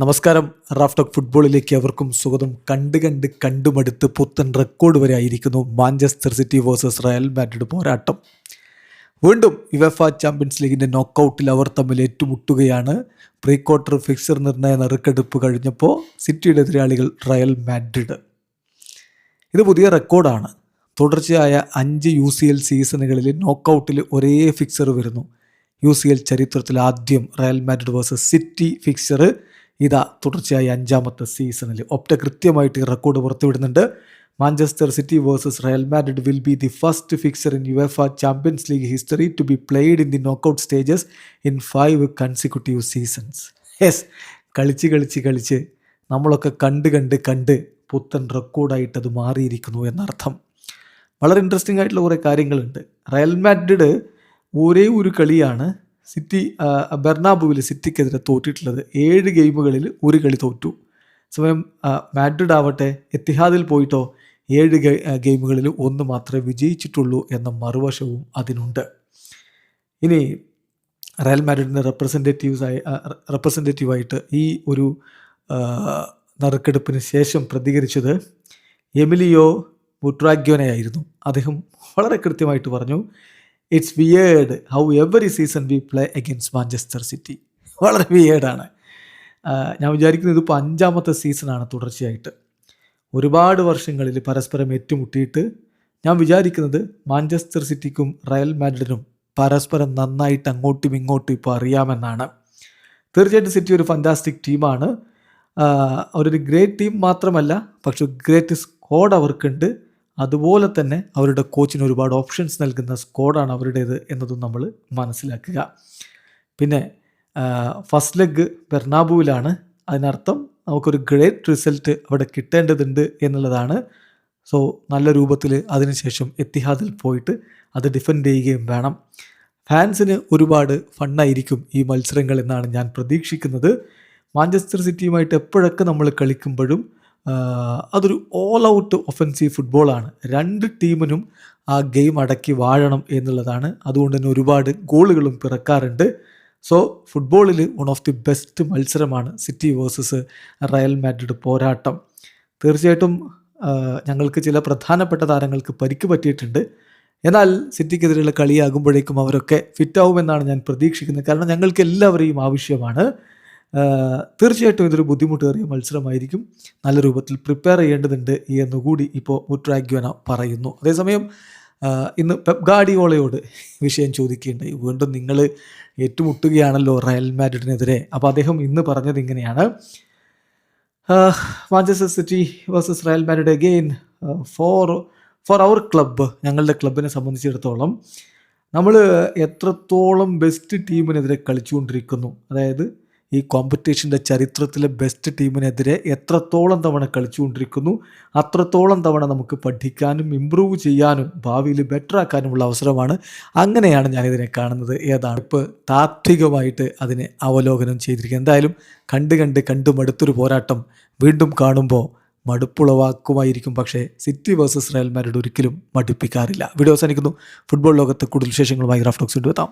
നമസ്കാരം. Raf talk ഫുട്ബോളിലേക്ക് അവർക്കും സ്വാഗതം. കണ്ടുമടുത്ത് പുത്തൻ റെക്കോർഡ് വരെ ആയിരിക്കുന്നു Manchester City versus Real Madrid പോരാട്ടം. വീണ്ടും യുവേഫ ചാമ്പ്യൻസ് ലീഗിൻ്റെ നോക്കൗട്ടിൽ അവർ തമ്മിൽ ഏറ്റുമുട്ടുകയാണ്. പ്രീ ക്വാർട്ടർ ഫിക്സർ നിർണയ നറുക്കെടുപ്പ് കഴിഞ്ഞപ്പോൾ സിറ്റിയുടെ എതിരാളികൾ റയൽ മാഡ്രിഡ്. ഇത് പുതിയ റെക്കോർഡാണ്. തുടർച്ചയായ 5 UCL സീസണുകളിൽ നോക്കൗട്ടിൽ ഒരേ ഫിക്സർ വരുന്നു. UCL ചരിത്രത്തിൽ ആദ്യം Real Madrid versus City fixture ഇതാ തുടർച്ചയായി 5ാമത്തെ സീസണിൽ. ഒപ്റ്റ കൃത്യമായിട്ട് ഈ റെക്കോർഡ് പുറത്തുവിടുന്നുണ്ട്. Manchester City versus Real Madrid will be the first fixture in UEFA Champions League history to be played in the knockout stages in 5 consecutive seasons. Yes, കളിച്ച് നമ്മളൊക്കെ കണ്ട് പുത്തൻ റെക്കോർഡായിട്ടത് മാറിയിരിക്കുന്നു എന്നർത്ഥം. വളരെ ഇൻട്രസ്റ്റിംഗ് ആയിട്ടുള്ള കുറേ കാര്യങ്ങളുണ്ട്. റയൽ മാഡ്രിഡ് ഒരേ ഒരു കളിയാണ് സിറ്റി ബെർണാബുവിൽ സിറ്റിക്കെതിരെ തോറ്റിട്ടുള്ളത്. 7 ഗെയിമുകളിൽ 1 കളി തോറ്റു. സമയം മാഡ്രിഡ് ആവട്ടെ എത്തിഹാദിൽ പോയിട്ടോ 7 ഗെയിമുകളിൽ 1 മാത്രമേ വിജയിച്ചിട്ടുള്ളൂ എന്ന മറുവശവും അതിനുണ്ട്. ഇനി റയൽ മാഡ്രിഡിൻ്റെ റെപ്രസെൻറ്റേറ്റീവായിട്ട് ഈ ഒരു നറുക്കെടുപ്പിന് ശേഷം പ്രതികരിച്ചത് എമിലിയോ ബുട്രാഗ്യോനെയായിരുന്നു. അദ്ദേഹം വളരെ കൃത്യമായിട്ട് പറഞ്ഞു, it's weird how every season V play against Manchester city. വളരെ വിയേർഡാണ്. ഞാൻ വിചാരിക്കുന്നത് ഇതിപ്പോൾ 5ാമത്തെ സീസണാണ് തുടർച്ചയായിട്ട്. ഒരുപാട് വർഷങ്ങളിൽ പരസ്പരം ഏറ്റുമുട്ടിയിട്ട് ഞാൻ വിചാരിക്കുന്നത് മാഞ്ചസ്റ്റർ സിറ്റിക്കും റയൽ മാഡ്രിഡിനും പരസ്പരം നന്നായിട്ട് അങ്ങോട്ടും ഇങ്ങോട്ടും ഇപ്പോൾ അറിയാമെന്നാണ്. തീർച്ചയായിട്ടും സിറ്റി ഒരു ഫാന്റാസ്റ്റിക് ടീമാണ്. അവരൊരു ഗ്രേറ്റ് ടീം മാത്രമല്ല, പക്ഷേ ഗ്രേറ്റ് സ്ക്വാഡ് അവർക്കുണ്ട്. അതുപോലെ തന്നെ അവരുടെ കോച്ചിന് ഒരുപാട് ഓപ്ഷൻസ് നൽകുന്ന സ്ക്വാഡാണ് അവരുടേത് എന്നതും നമ്മൾ മനസ്സിലാക്കുക. പിന്നെ ഫസ്റ്റ് ലെഗ് ബെർണാബുവിലാണ്. അതിനർത്ഥം നമുക്കൊരു ഗ്രേറ്റ് റിസൾട്ട് അവിടെ കിട്ടേണ്ടതുണ്ട് എന്നുള്ളതാണ്. സോ നല്ല രൂപത്തിൽ അതിനുശേഷം എത്തിഹാദിൽ പോയിട്ട് അത് ഡിഫെൻഡ് ചെയ്യുകയും വേണം. ഫാൻസിന് ഒരുപാട് ഫണ്ണായിരിക്കും ഈ മത്സരങ്ങൾ എന്നാണ് ഞാൻ പ്രതീക്ഷിക്കുന്നത്. മാഞ്ചസ്റ്റർ സിറ്റിയുമായിട്ട് എപ്പോഴൊക്കെ നമ്മൾ കളിക്കുമ്പോഴും അതൊരു ഓൾ ഔട്ട് ഒഫൻസീവ് ഫുട്ബോളാണ്. 2 ടീമിനും ആ ഗെയിം അടക്കി വാഴണം എന്നുള്ളതാണ്. അതുകൊണ്ട് തന്നെ ഒരുപാട് ഗോളുകളും പിറക്കാറുണ്ട്. സോ ഫുട്ബോളിൽ വൺ ഓഫ് ദി ബെസ്റ്റ് മത്സരമാണ് സിറ്റി വേഴ്സസ് റയൽ മാഡ്രിഡ് പോരാട്ടം. തീർച്ചയായിട്ടും ഞങ്ങൾക്ക് ചില പ്രധാനപ്പെട്ട താരങ്ങൾക്ക് പരിക്ക് പറ്റിയിട്ടുണ്ട്. എന്നാൽ സിറ്റിക്കെതിരെയുള്ള കളിയാകുമ്പോഴേക്കും അവരൊക്കെ ഫിറ്റാവുമെന്നാണ് ഞാൻ പ്രതീക്ഷിക്കുന്നത്. കാരണം ഞങ്ങൾക്ക് എല്ലാവരെയും ആവശ്യമാണ്. തീർച്ചയായിട്ടും ഇതൊരു ബുദ്ധിമുട്ടേറിയ മത്സരമായിരിക്കും. നല്ല രൂപത്തിൽ പ്രിപ്പയർ ചെയ്യേണ്ടതുണ്ട് എന്നുകൂടി ഇപ്പോൾ ബുട്രാഗ്യോന പറയുന്നു. അതേസമയം ഇന്ന് പെപ് ഗാർഡിയോളയോട് വിഷയം ചോദിക്കുകയുണ്ടായി. വീണ്ടും നിങ്ങൾ ഏറ്റുമുട്ടുകയാണല്ലോ റയൽ മാഡ്രിഡിനെതിരെ. അപ്പോൾ അദ്ദേഹം ഇന്ന് പറഞ്ഞത് ഇങ്ങനെയാണ്, Manchester City versus Real Madrid again for our club. ഞങ്ങളുടെ ക്ലബിനെ സംബന്ധിച്ചിടത്തോളം നമ്മൾ എത്രത്തോളം ബെസ്റ്റ് ടീമിനെതിരെ കളിച്ചുകൊണ്ടിരിക്കുന്നു, അതായത് ഈ കോമ്പറ്റീഷൻ്റെ ചരിത്രത്തിലെ ബെസ്റ്റ് ടീമിനെതിരെ എത്രത്തോളം തവണ കളിച്ചുകൊണ്ടിരിക്കുന്നു, അത്രത്തോളം തവണ നമുക്ക് പഠിക്കാനും ഇമ്പ്രൂവ് ചെയ്യാനും ഭാവിയിൽ ബെറ്റർ ആക്കാനുമുള്ള അവസരമാണ്. അങ്ങനെയാണ് ഞാനിതിനെ കാണുന്നത്. ഏതാണ് ഇപ്പോൾ താത്വികമായിട്ട് അതിനെ അവലോകനം ചെയ്തിരിക്കുന്നത്. എന്തായാലും കണ്ടുമടുത്തൊരു പോരാട്ടം വീണ്ടും കാണുമ്പോൾ മടുപ്പുളവാക്കുമായിരിക്കും. പക്ഷേ സിറ്റി വേഴ്സസ് റയൽ മാഡ്രിഡ് ഒരിക്കലും മടുപ്പിക്കാറില്ല. വീഡിയോ അവസാനിക്കുന്നു. ഫുട്ബോൾ ലോകത്ത് കൂടുതൽ വിശേഷങ്ങളുമായി റാഫ് ടോക്സ് കൊണ്ടുവെത്താം.